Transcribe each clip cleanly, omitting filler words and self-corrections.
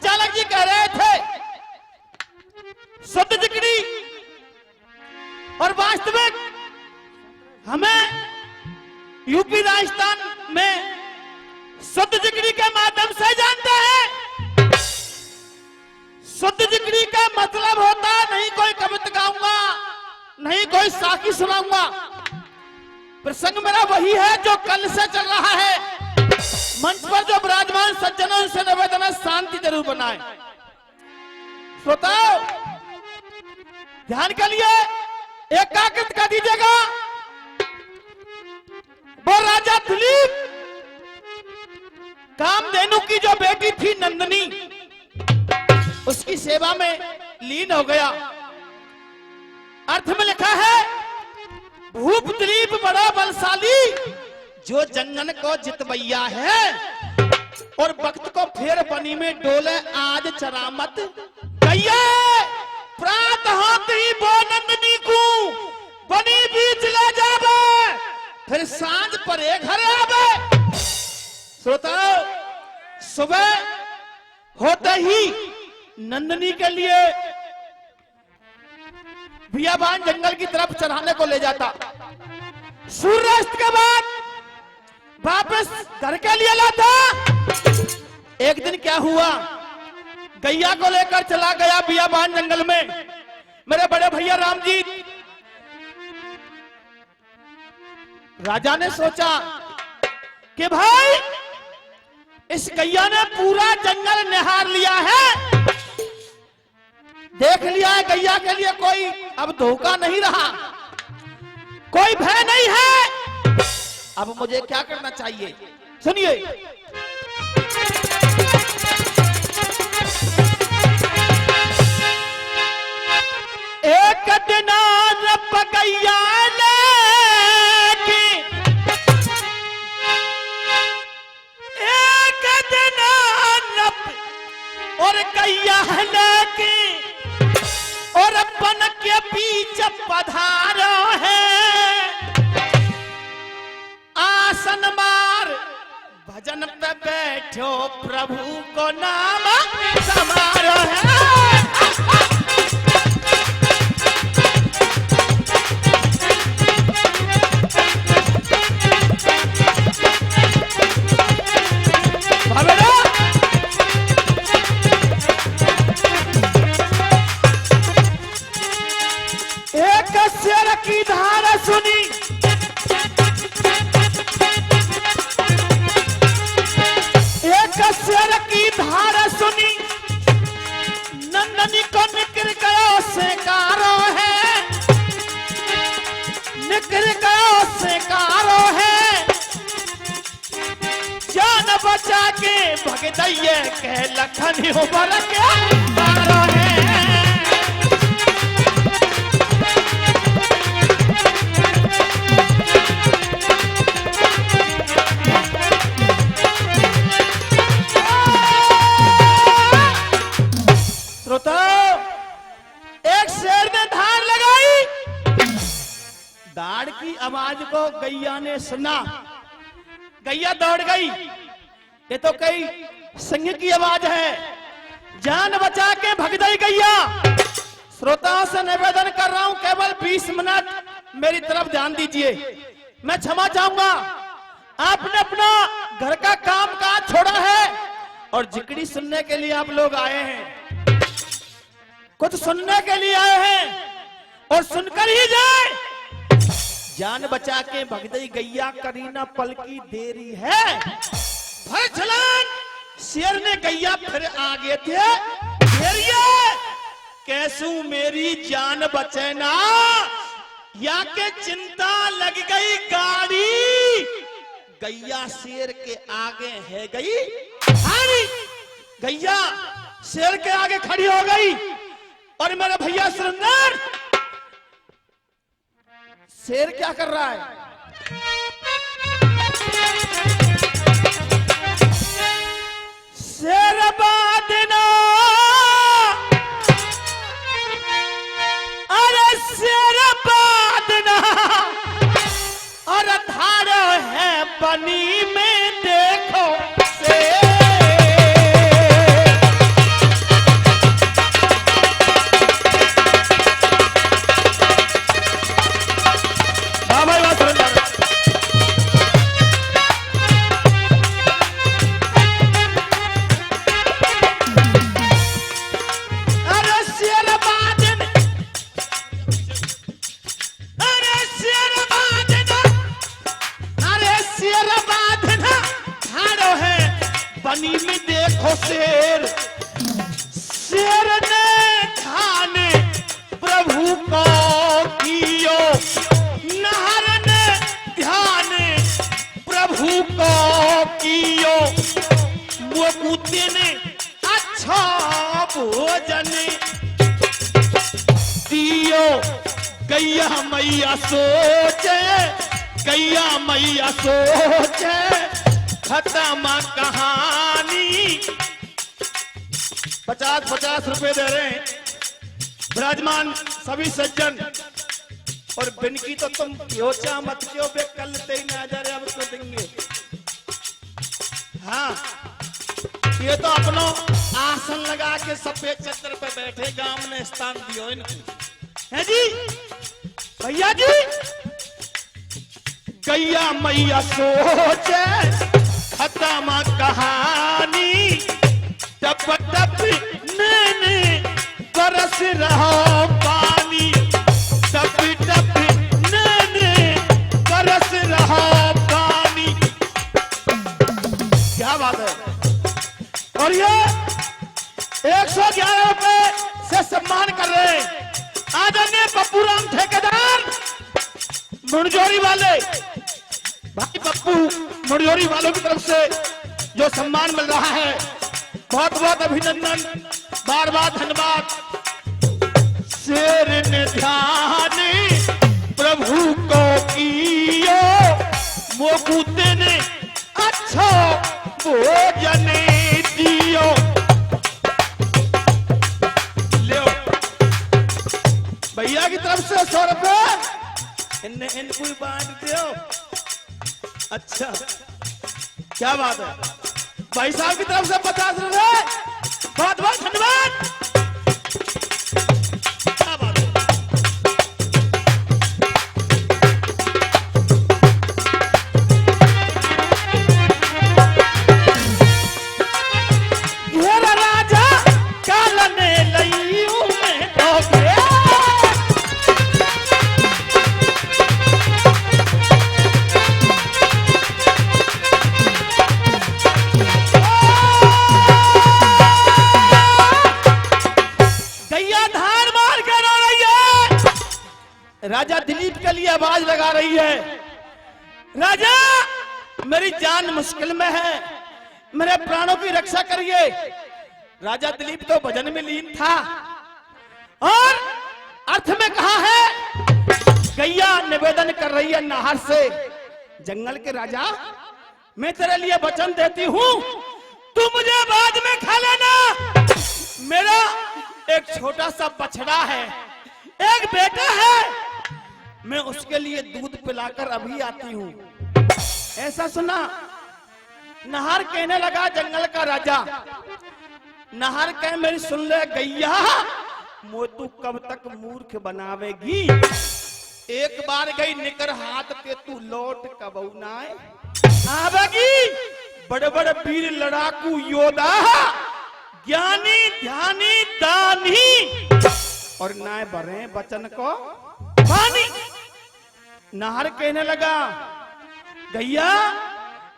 संचालक जी कह रहे थे शुद्ध जिगरी, और वास्तविक हमें यूपी राजस्थान में शुद्ध जिगरी के माध्यम से जानते हैं। शुद्ध जिगरी का मतलब होता नहीं कोई कविता गाऊंगा, नहीं कोई साखी सुनाऊंगा। प्रसंग मेरा वही है जो कल से चल रहा है। मंच पर जो विराजमान सज्जनों से निवेदन है, शांति जरूर बनाए। श्रोताओ ध्यान के लिए एकाग्रता कर दीजिएगा। वो राजा दिलीप कामधेनु की जो बेटी थी नंदिनी, उसकी सेवा में लीन हो गया। अर्थ में लिखा है भूप दिलीप बड़ा बलशाली, जो जंगन को जितवैया है, और वक्त को फेर बनी में डोले आज चरामत गैया। प्रात होती वो नंदिनी को बनी बीच ले जावे, फिर सांझ पर एक घर आवे। श्रोताओ सुबह होते ही नंदिनी के लिए बियाबान जंगल की तरफ चढ़ाने को ले जाता। सूर्यास्त के बाद वापस घर के लिए लाता। एक दिन क्या हुआ, गैया को लेकर चला गया बियाबान जंगल में। मेरे बड़े भैया रामजीत, राजा ने सोचा कि भाई इस गैया ने पूरा जंगल निहार लिया है, देख लिया है गैया के लिए कोई अब धोखा नहीं रहा, कोई भय नहीं है। अब मुझे क्या करना चाहिए, सुनिए। एक दिन गैया लेके, एक दिन और गैया लेके और बन के बीच पधारो है, आसन मार भजन पे बैठो प्रभु को नाम समारो है। एक शेर की धार सुनी, एक शेर की धार सुनी, नंदनी को निकल गयो सेकारो है, निकल गयो सेकारो है, जान बचा के भगदैये के लखन उबर के मारो है। एक शेर ने धार लगाई, दाढ़ की आवाज को गैया ने सुना, गैया दौड़ गई। ये तो कई सिंह की आवाज है, जान बचा के भग गई गैया। श्रोताओं से निवेदन कर रहा हूं, केवल 20 मिनट मेरी तरफ ध्यान दीजिए। मैं क्षमा चाहूंगा, आपने अपना घर का काम काज छोड़ा है और जिगरी सुनने के लिए आप लोग आए हैं, कुछ सुनने के लिए आए हैं और सुनकर ही जाए। जान बचा के भगदई गैया करीना पल की देरी है, भर छलांग शेर ने गैया फिर आगे थे, कैसू मेरी जान बचे ना, या के चिंता लग गई गाड़ी, गैया शेर के आगे है गई हारी। गैया शेर के आगे खड़ी हो गई और मेरा भैया सुरेंद्र, शेर क्या कर रहा है, शेर बादना, अरे शेर बादना, और धारो है बनी में देखो शेर, अच्छा भोजन दियो। गैया मैया सोचे, गैया मैया सोचे खत्म कहानी। 50-50 रुपए दे रहे हैं विराजमान सभी सज्जन। और बिनकी तो तुम योचा मत क्यों बे, कल तेई ना जा रहे अब तो देंगे। हाँ, ये तो अपनो आसन लगा के सफेद चद्दर पे बैठे, गांव ने स्थान दियो इनको। है जी भैया जी। गैया मैया सोचे खत्म कहानी। टप टप नैने बरस रहा पानी। टप टप नैने बरस रहा पानी। क्या बात है। और ये 111 रुपए से सम्मान कर रहे हैं आदरणीय पप्पूराम ठेकेदार मुंडजोरी वाले भाई। पप्पू मुंडजोरी वालों की तरफ से जो सम्मान मिल रहा है, बहुत बहुत अभिनंदन, बार बार धन्यवाद। शेर ने ध्यान प्रभु को कियो, मोकूते ने अच्छा भोजन दियो। ले भैया की तरफ से 100 रुपए इनको भी बांट दो। अच्छा क्या बात है। भाई साहब की तरफ से 50 रुपए, बहुत बहुत धन्यवाद। क्या बात है। घेरा राजा कालने लईऊ में तो गया। राजा दिलीप के लिए आवाज लगा रही है। राजा मेरी जान मुश्किल में है, मेरे प्राणों की रक्षा करिए। राजा दिलीप तो भजन में लीन था और अर्थ में कहा है। गैया निवेदन कर रही है नाहर से, जंगल के राजा मैं तेरे लिए वचन देती हूँ, तू मुझे बाद में खा लेना। मेरा एक छोटा सा बछड़ा है, एक बेटा है, मैं उसके लिए दूध पिलाकर अभी आती हूँ। ऐसा सुना नाहर कहने लगा जंगल का राजा। नाहर कह मेरी सुन ले गैया, मोतू कब तक मूर्ख बनावेगी। एक बार गई निकर हाथ के तू लौट कब ना आवेगी। बड़े बड़े वीर लड़ाकू योद्धा, ज्ञानी ध्यानी दानी, और नाय भरे बचन को पानी। नाहर कहने लगा गैया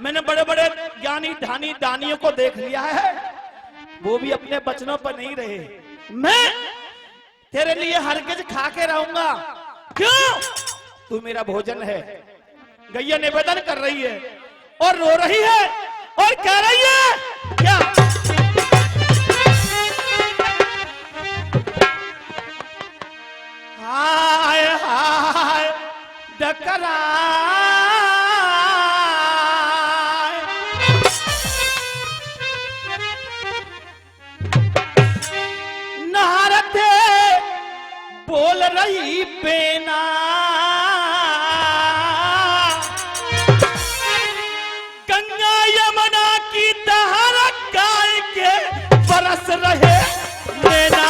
मैंने बड़े बड़े ज्ञानी ध्यानी दानियों को देख लिया है, वो भी अपने बचनों पर नहीं रहे। मैं तेरे लिए हरगिज खा के रहूंगा। क्यों? तू मेरा भोजन है। गैया निवेदन कर रही है और रो रही है और कह रही है क्या? हाय हाय डकरा नहारते बोल रही बेना, गंगा यमुना की धार गाय के बरस रहे नैना।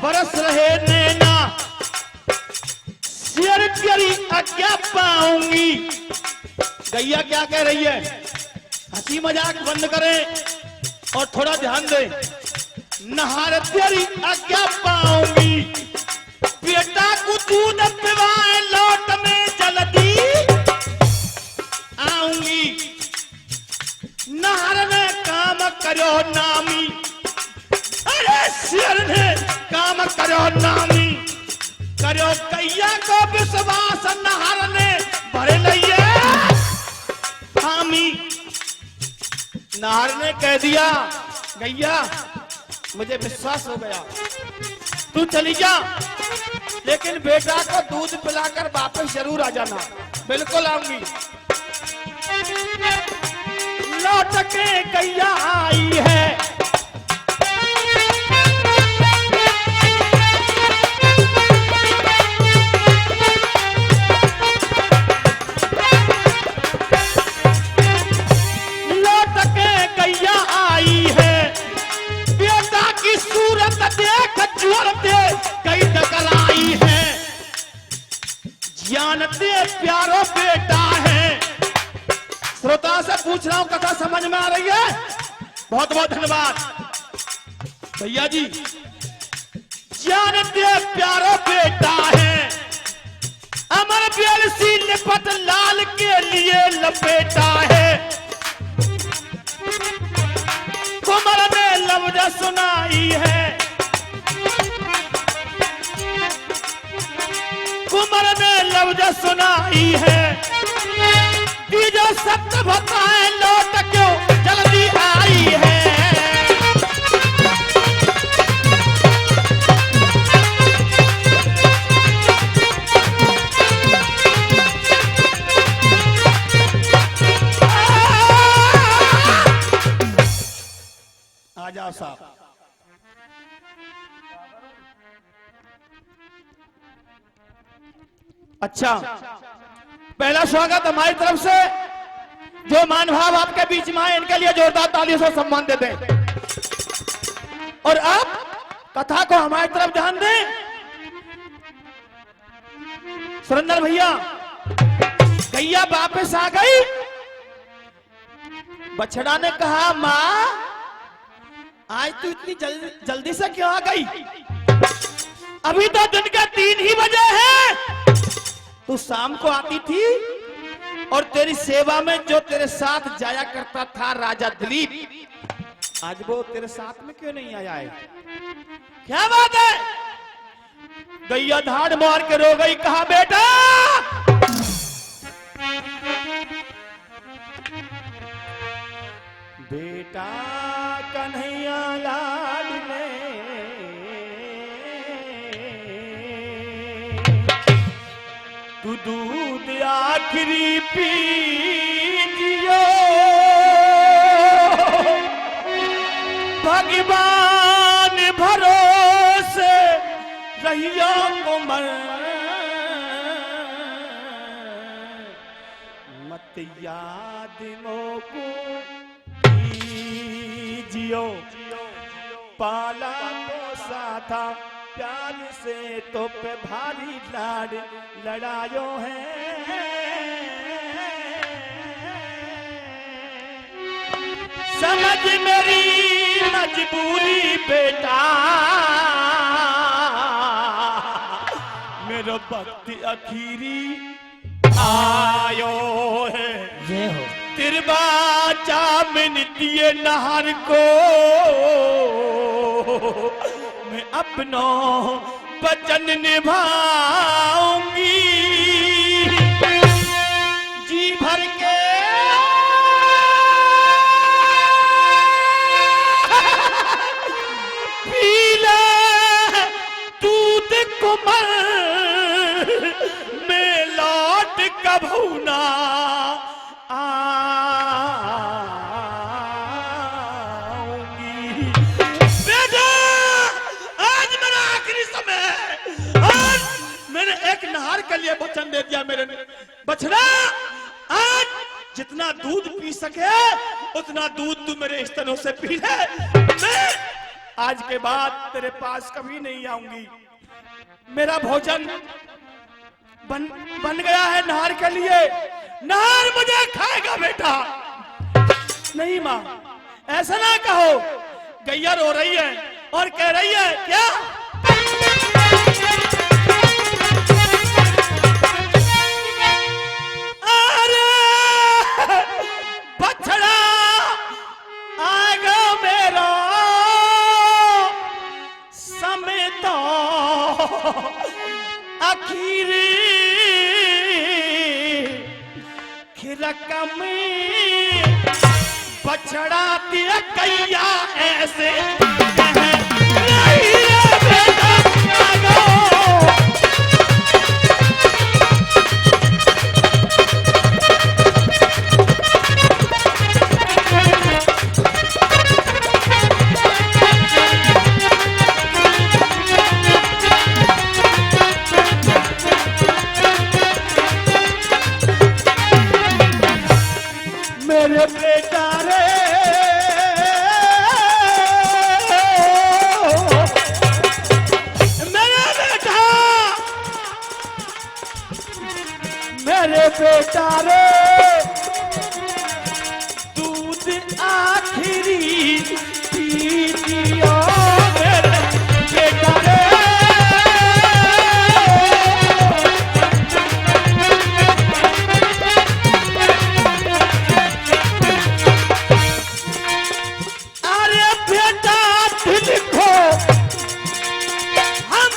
बरस रहे नैना, शेर तेरी आज्ञा पाऊंगी। गैया क्या कह रही है? हंसी मजाक बंद करें और थोड़ा ध्यान दें। नहार तेरी आज्ञा पाऊंगी, बेटा को दूध पिवाए लौट में नाहर ने कह दिया गैया मुझे विश्वास हो गया, तू चली जा, लेकिन बेटा को दूध पिलाकर वापस जरूर आ जाना। बिल्कुल आऊंगी। लौट के गैया आई है, लौट के गैया आई है, बेटा की सूरत देख ज्वर दे कई टकर आई है, जानते प्यारो बेटा है। श्रोता से पूछ रहा हूं कथा समझ में आ रही है? बहुत बहुत धन्यवाद भैया जी। जानते प्यारो बेटा है, अमर बेलसी लिपट लाल के लिए लपेटा है, कुमर ने लफ्ज सुनाई है, कुमर ने लफ्ज सुनाई है, जो सत्य बताए लौट क्यों जल्दी आई है। आ जाओ साहब। अच्छा, पहला स्वागत हमारी तरफ से। जो मान भाव आपके बीच में आए इनके लिए जोरदार तालियों से सम्मान देते हैं। और अब कथा को हमारी तरफ ध्यान दें। सुरेंद्र भैया, गैया वापस आ गई। बछड़ा ने कहा मां आज तू इतनी जल्दी से क्यों आ गई? अभी तो दिन के 3 ही बजे हैं। तू शाम को आती थी और तेरी सेवा में जो तेरे साथ जाया करता था राजा दिलीप, आज वो तेरे साथ में क्यों नहीं आया है? क्या बात है? गैया धाड़ मार के रो गई। कहा बेटा बेटा कन्हैया लाल ने तू दूध आखिरी पी दियो, भगवान भरोसे रहियो कुमर, मत याद मोको जियो, पाला पोसा था प्यार से तो पे भारी लाड लड़ायो है, समझ मेरी मजबूरी बेटा, मेरा वक्त आखिरी आयो है, ये हो तिरबा चामिन दिए नहर को मैं अपनों वचन निभाऊंगी, जी भर के पी ले दूध कुमर, मैं लौट कभू ना के लिए वचन दे दिया मेरे बछड़ा, आज जितना दूध पी सके उतना दूध तू मेरे स्तनों से पी ले, मैं आज के बाद तेरे पास कभी नहीं आऊंगी। मेरा भोजन बन गया है नार के लिए, नार मुझे खाएगा बेटा। नहीं मां ऐसा ना कहो। गैया रो रही है और कह रही है क्या? आखिरी रकम बछड़ा दिया गैया ऐसे कह रही है बेटा जागो। मेरे बेटा रे मेरे बेटा रे दूध आखिरी पी दिया मेरे बेटा रे। अरे बेटा दिल को हम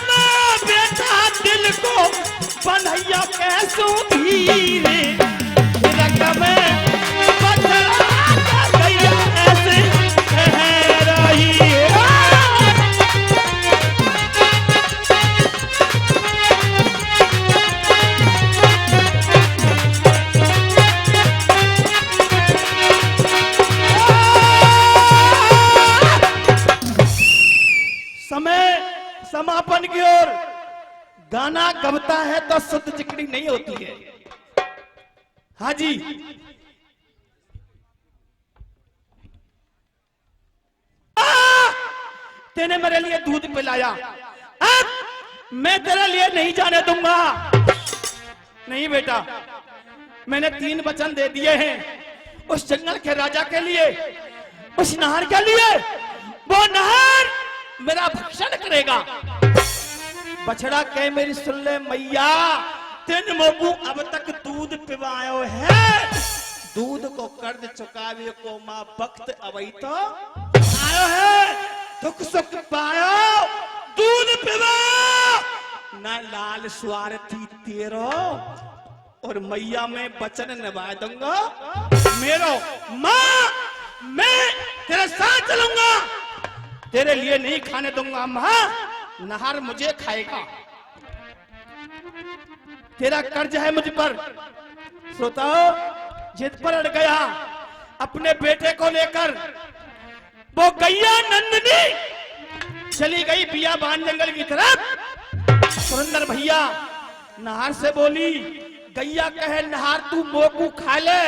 बेटा दिल को बनैया कैसो धीरे रकम बछड़ा गैया ऐसे कह रही है। समय समापन की ओर। गाना गबता है तो शुद्ध चिकनी नहीं होती है। हाँ जी, तेने मेरे लिए दूध पिलाया, अब मैं तेरे लिए नहीं जाने दूंगा। नहीं बेटा, मैंने 3 वचन दे दिए हैं उस जंगल के राजा के लिए, उस नहर के लिए। वो नहर मेरा भक्षण करेगा। बछड़ा कह मेरी सुन ले मैया, तीन मोबू अब तक दूध पिवायो है, दूध को कर्ज चुकावे को मां वक्त अवई तो आयो है। दुख सुख पायो दूध पिवायो, न लाल स्वार्थी तेरो और मैया मैं वचन निभा दूंगा मेरो। मां मैं तेरे साथ चलूंगा, तेरे लिए नहीं खाने दूंगा मां, नहर मुझे खाएगा। तेरा कर्ज है मुझ पर। श्रोताओ, जिद पर अड़ गया अपने बेटे को लेकर। वो गैया नंदनी चली गई बियाबान जंगल की तरफ। सुरेंद्र भैया नहर से बोली, गैया कहे नहर तू मोकू खा ले,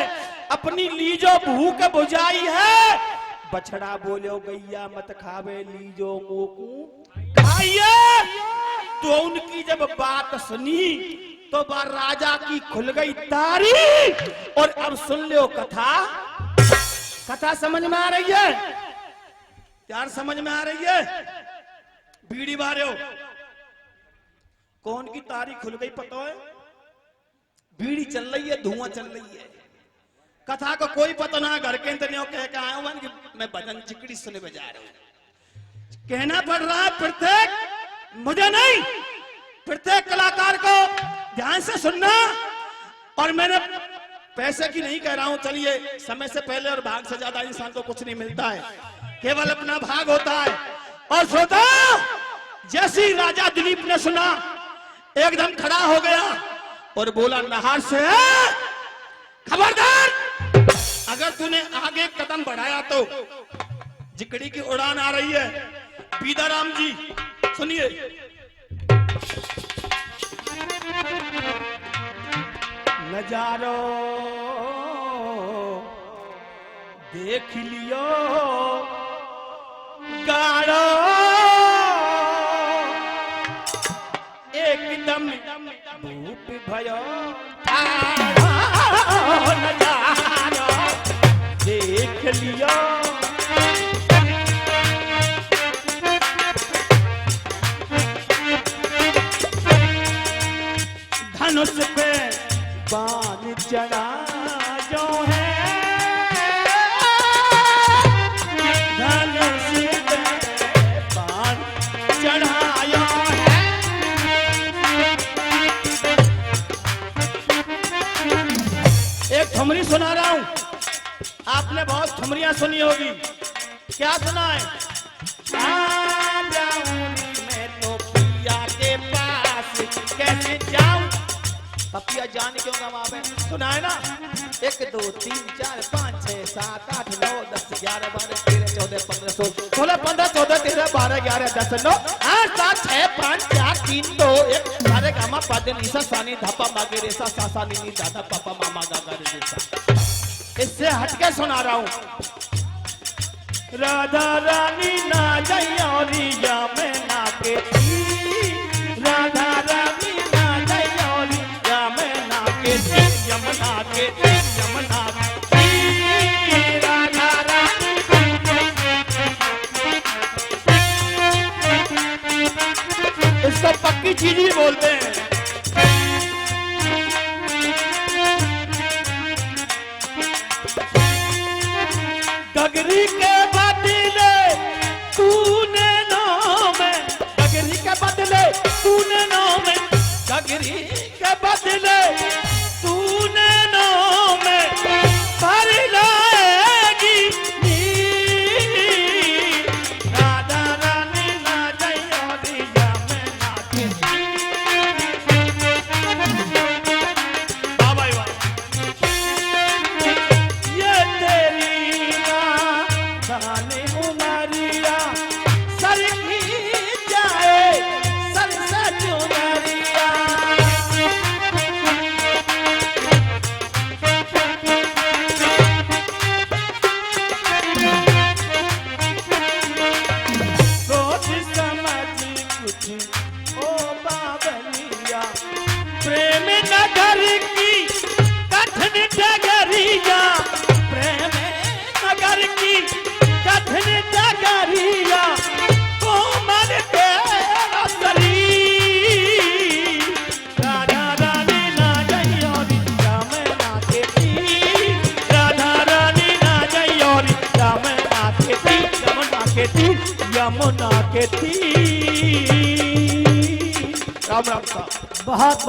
अपनी लीजो भूख बुझाई है। बछड़ा बोलो गैया मत खावे लीजो मोकू खाइए। तो उनकी जब बात सुनी तो बार राजा की खुल गई तारी। और अब सुन लो कथा। कथा समझ में आ रही है? यार समझ में आ रही है? बीड़ी मारे हो। कौन की तारी खुल गई पता है? बीड़ी चल रही है, धुआं चल रही है। कथा को कोई पता ना, घर के इंतनियों कह के आया हूं कि मैं भजन चिकड़ी सुने बजा रहा हूं। कहना पड़ रहा है प्रत्येक, मुझे नहीं, प्रत्येक कलाकार को ध्यान से सुनना। और मैंने पैसे की नहीं कह रहा हूं, चलिए समय से पहले और भाग से ज्यादा इंसान को कुछ नहीं मिलता है, केवल अपना भाग होता है। और श्रोता, जैसी राजा दिलीप ने सुना एकदम खड़ा हो गया और बोला नहर से खबरदार, अगर तूने आगे कदम बढ़ाया तो जिकड़ी की उड़ान आ रही है। पीदाराम जी सुनिए। नजारो देख लियो गाड़ो एकदम भूप भयो, नजारो देख लियो। धनुष पे बाण चढ़ा जो है, धनुष पे बाण चढ़ाया है। एक ठुमरी सुना रहा हूं, आपने बहुत ठुमरियां सुनी होगी, क्या सुना है? आ जाऊंगी मैं तो पिया के पास, कैसे जाऊं? पिया जान क्यों गवावे? सुना है ना? 1 2 3 4 5 6 7 8 9 10 11 12 13 14 15 16 15 14 13 12 11 10 9 8 7 6 5 4 3 2 1 सारे गामा पादे निसा सानी धापा मागे रेसा सा सा नी नी दादा पापा मामा गागा रे रेसा। इससे हटके सुना रहा हूं। राधा रानी ना जयोरिया में ना के थी, राधा रानी ना जयोरिया में ना के थी, यमुना के थी, यमुना के थी, राधा रानी। इसको पक्की चीज ही बोलते हैं। गगरी के बदले तूने नाम में, गगरी के बदले तूने नाम में, गगरी के बदले तूने नाम में भर लाएगी नीर। राधा रानी ना जयोरिया में ना के थी। वाह भाई वाह। ये तेरी गाने उमरिया सर की जाए सर से चुनरिया। सोच समझ कुछ ओ बाबलिया, प्रेम नगर की कठिन डगरिया, प्रेम नगर की कठिन डगरिया, कोमल तेरा शरीर। राधा रानी ना जयोरिया में ना के थी, राधा रानी ना जयोरिया में ना के थी, यमुना के थी, यमुना के थी। राम राम साहब। बहुत